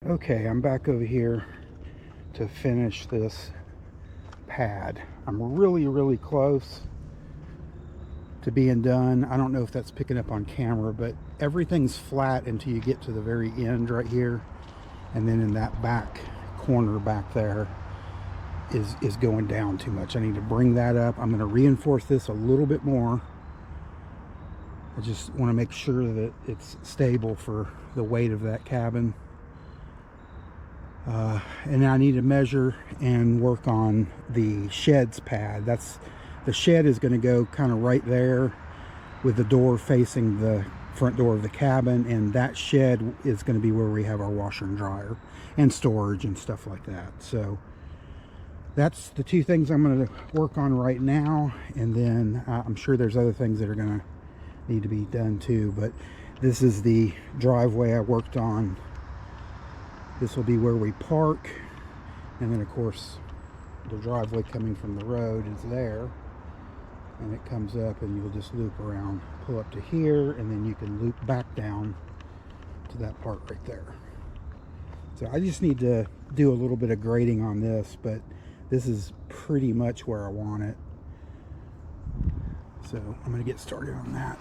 Okay, I'm back over here to finish this pad. I'm really close to being done. I don't know if that's picking up on camera, but everything's flat until you get to the very end right here, and then in that back corner back there is going down too much. I need to bring that up. I'm going to reinforce this a little bit more. I just want to make sure that it's stable for the weight of that cabin. And I need to measure and work on the shed's pad. The shed is going to go kind of right there with the door facing the front door of the cabin, and that shed is going to be where we have our washer and dryer and storage and stuff like that. So that's the two things I'm going to work on right now, and then I'm sure there's other things that are going to need to be done too. But this is the driveway I worked on. This will be where we park, and then of course the driveway coming from the road is there, and it comes up and you'll just loop around, pull up to here, and then you can loop back down to that part right there. So I just need to do a little bit of grading on this, but this is pretty much where I want it. So I'm going to get started on that.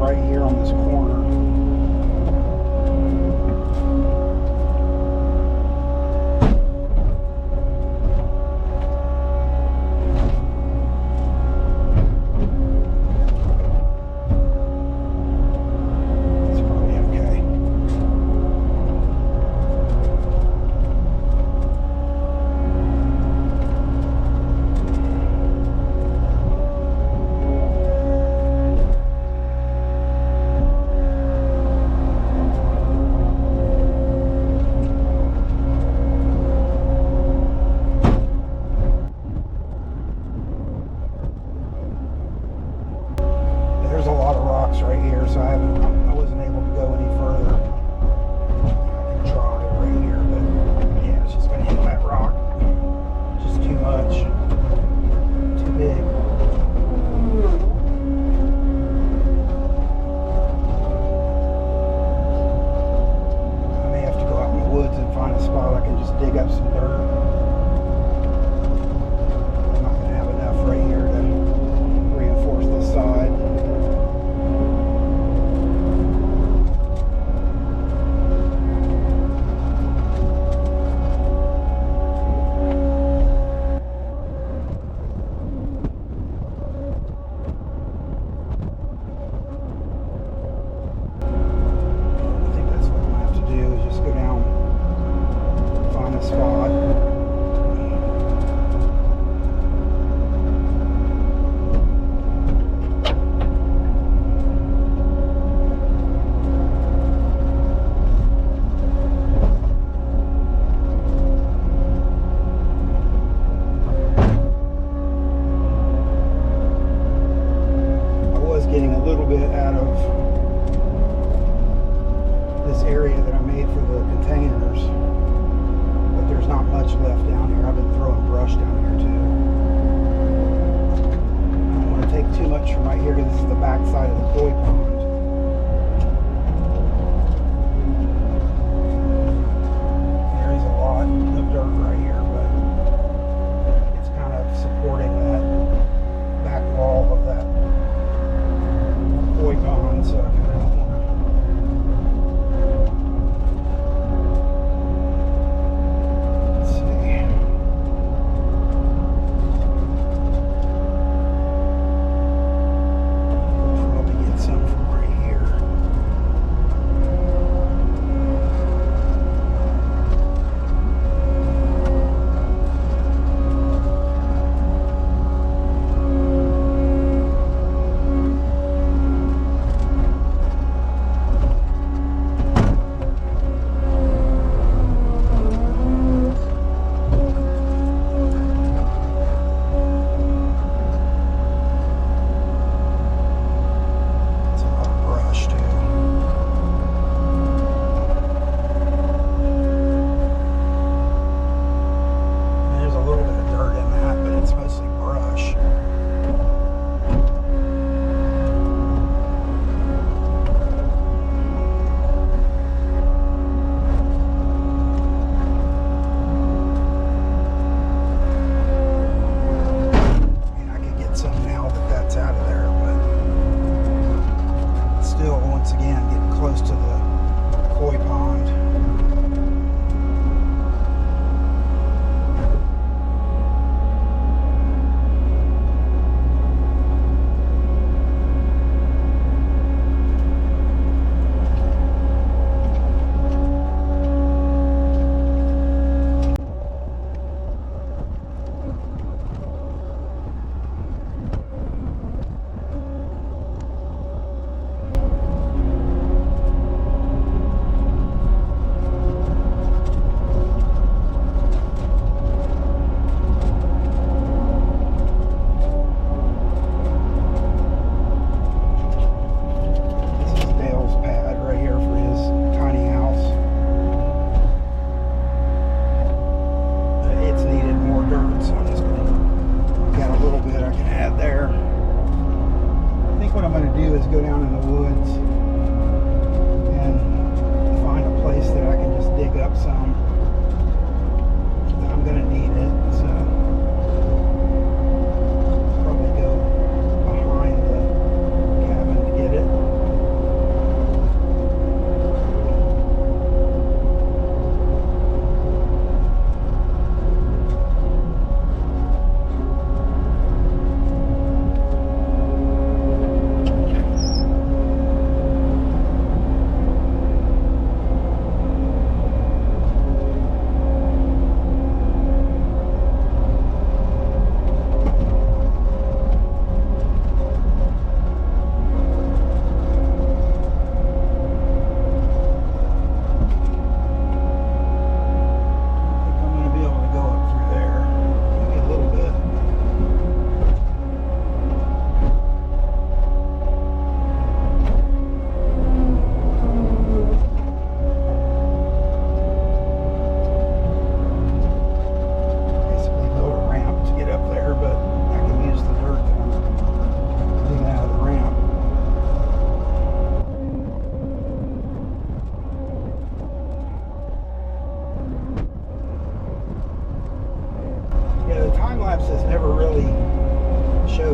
right here on this corner. There's a lot of rocks right here, so I wasn't able to go any further. I can try right here, but yeah, it's just gonna hit that rock. It's just too much, too big. I may have to go out in the woods and find a spot I can just dig up some dirt. I'm not gonna have enough right here to reinforce this side. Getting a little bit out of this area that I made for the containers, but there's not much left down here. I've been throwing brush down here too. I don't want to take too much from right here because this is the back side of the koi pond. There is a lot of dirt right here, but it's kind of supporting that back wall of that koi pond, so I kind of don't want to. Let's see. We'll probably get some from right here.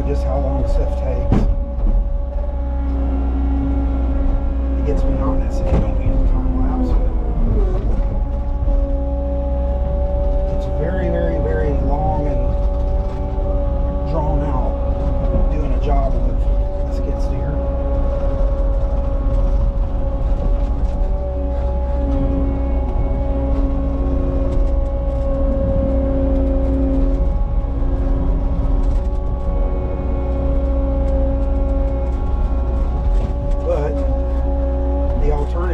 show just how long stuff takes. It gets monotonous if you don't use a time lapse. It's very, very, very long and drawn out doing a job with a skid steer.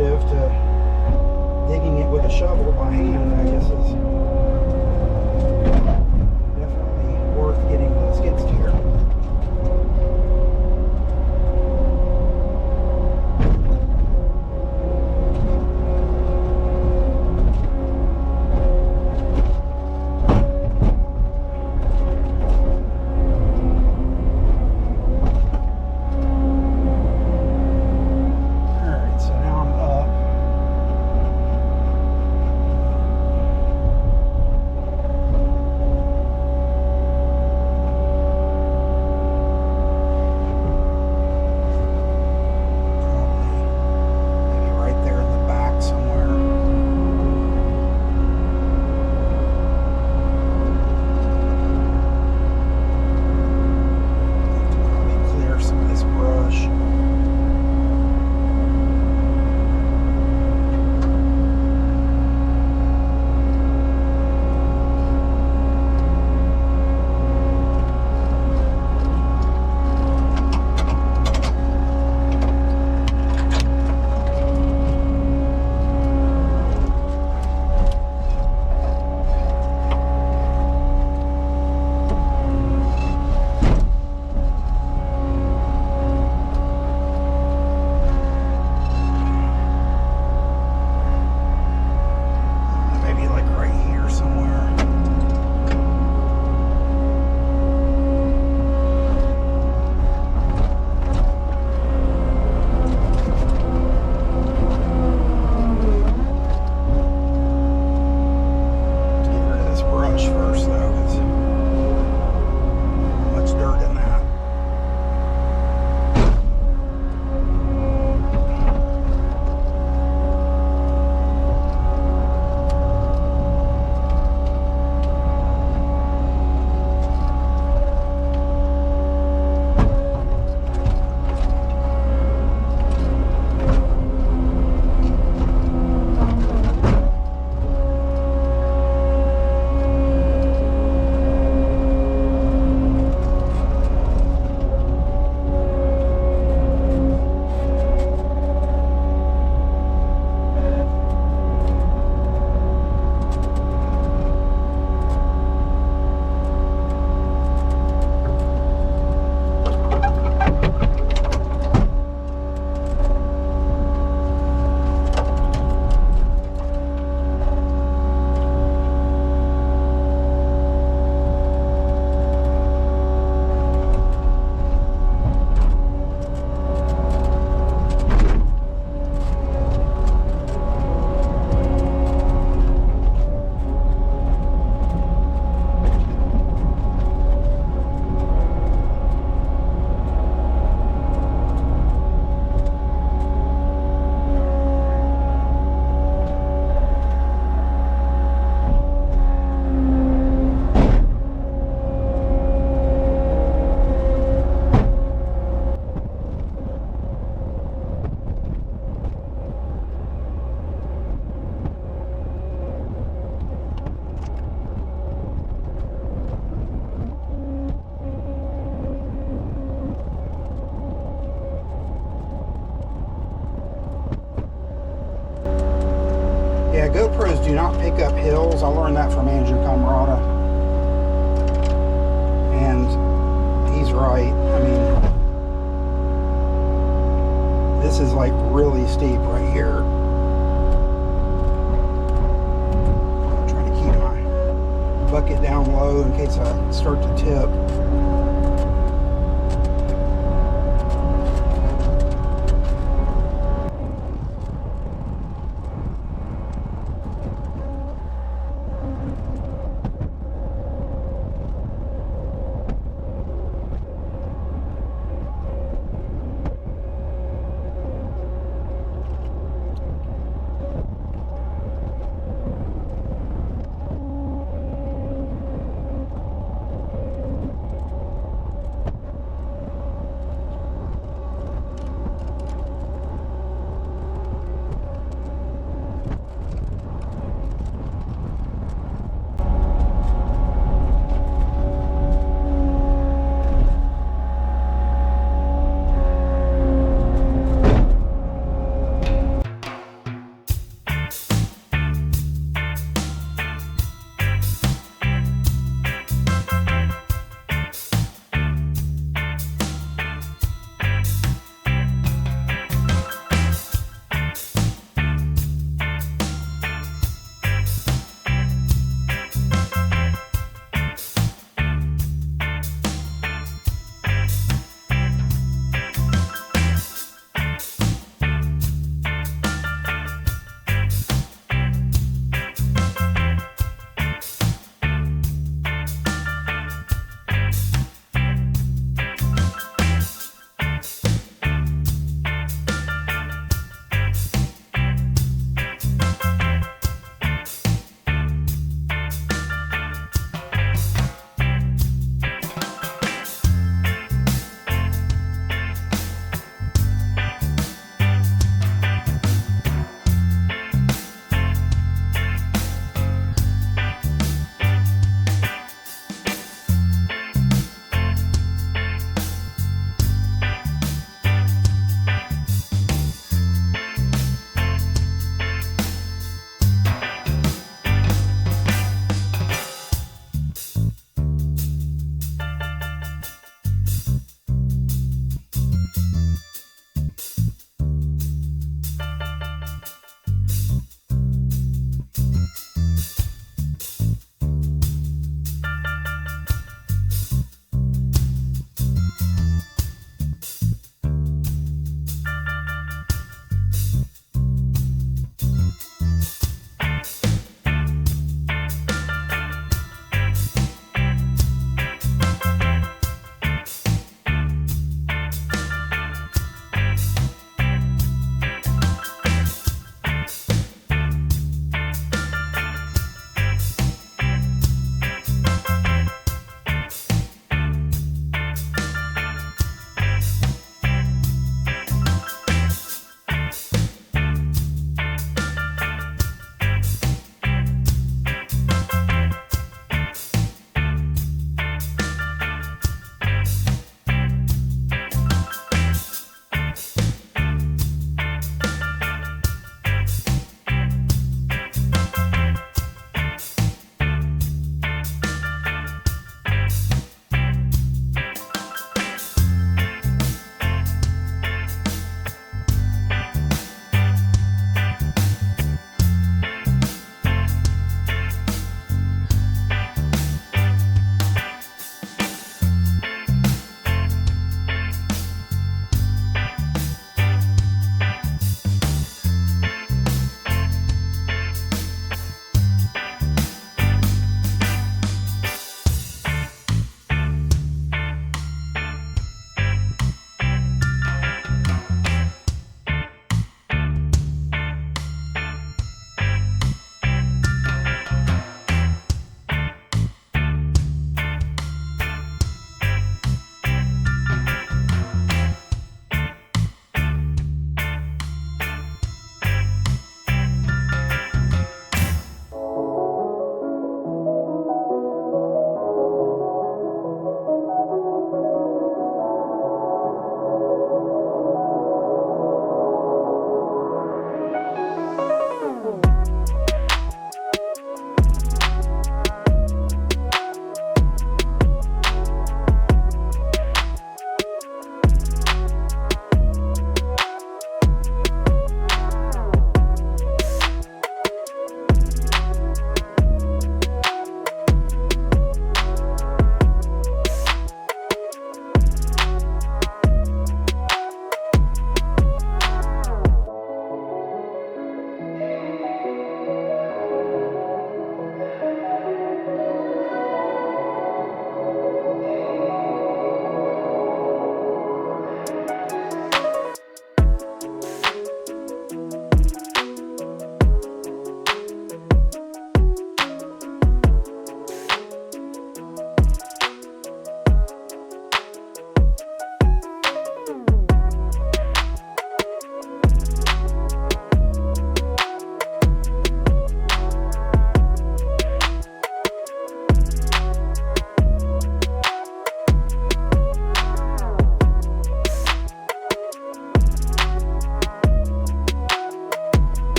To digging it with a shovel by hand, I guess, is definitely worth getting the skid steer. Yeah, GoPros do not pick up hills. I learned that from Andrew Camarada. And he's right. I mean, this is like really steep right here. I'm trying to keep my bucket down low in case I start to tip.